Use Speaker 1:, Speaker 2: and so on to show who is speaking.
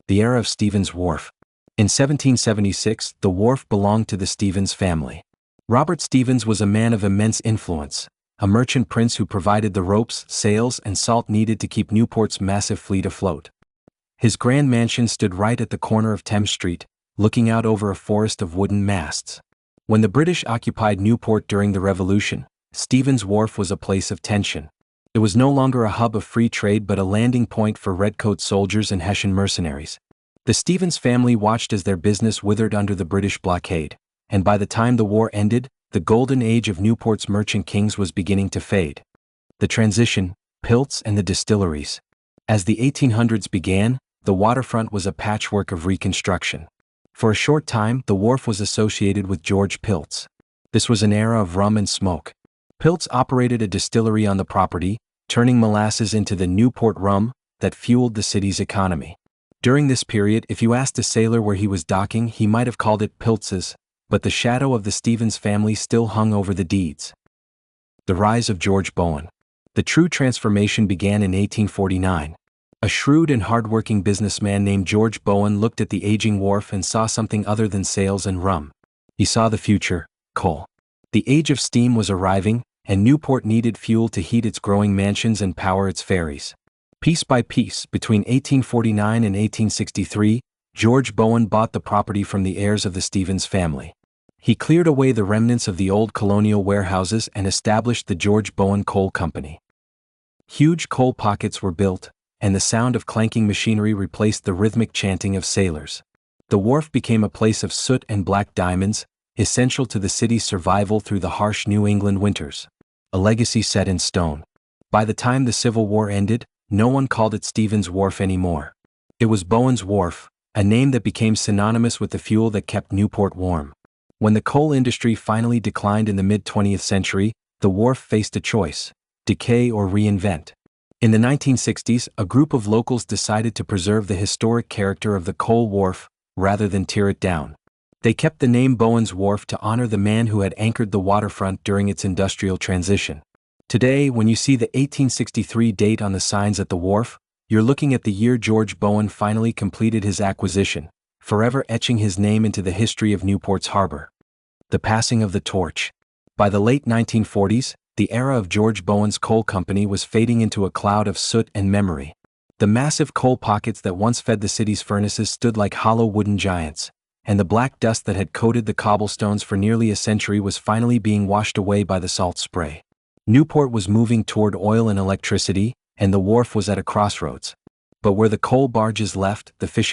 Speaker 1: the era of Stevens Wharf. In 1776, the wharf belonged to the Stevens family. Robert Stevens was a man of immense influence, a merchant prince who provided the ropes, sails, and salt needed to keep Newport's massive fleet afloat. His grand mansion stood right at the corner of Thames Street, looking out over a forest of wooden masts. When the British occupied Newport during the Revolution, Stevens Wharf was a place of tension. It was no longer a hub of free trade but a landing point for redcoat soldiers and Hessian mercenaries. The Stevens family watched as their business withered under the British blockade, and by the time the war ended, the golden age of Newport's merchant kings was beginning to fade. The transition, Pilts and the distilleries. As the 1800s began, the waterfront was a patchwork of reconstruction. For a short time, the wharf was associated with George Pilts. This was an era of rum and smoke. Pilts operated a distillery on the property, turning molasses into the Newport rum that fueled the city's economy. During this period, if you asked a sailor where he was docking, he might have called it Pilts's, but the shadow of the Stevens family still hung over the deeds. The rise of George Bowen. The true transformation began in 1849. A shrewd and hard-working businessman named George Bowen looked at the aging wharf and saw something other than sails and rum. He saw the future: coal. The age of steam was arriving, and Newport needed fuel to heat its growing mansions and power its ferries. Piece by piece, between 1849 and 1863, George Bowen bought the property from the heirs of the Stevens family. He cleared away the remnants of the old colonial warehouses and established the George Bowen Coal Company. Huge coal pockets were built, and the sound of clanking machinery replaced the rhythmic chanting of sailors. The wharf became a place of soot and black diamonds, essential to the city's survival through the harsh New England winters. A legacy set in stone. By the time the Civil War ended, no one called it Stevens Wharf anymore. It was Bowen's Wharf, a name that became synonymous with the fuel that kept Newport warm. When the coal industry finally declined in the mid-20th century, the wharf faced a choice: decay or reinvent. In the 1960s, a group of locals decided to preserve the historic character of the coal wharf rather than tear it down. They kept the name Bowen's Wharf to honor the man who had anchored the waterfront during its industrial transition. Today, when you see the 1863 date on the signs at the wharf, you're looking at the year George Bowen finally completed his acquisition, forever etching his name into the history of Newport's harbor. The passing of the torch. By the late 1940s, the era of George Bowen's coal company was fading into a cloud of soot and memory. The massive coal pockets that once fed the city's furnaces stood like hollow wooden giants, and the black dust that had coated the cobblestones for nearly a century was finally being washed away by the salt spray. Newport was moving toward oil and electricity, and the wharf was at a crossroads. But where the coal barges left, the fishing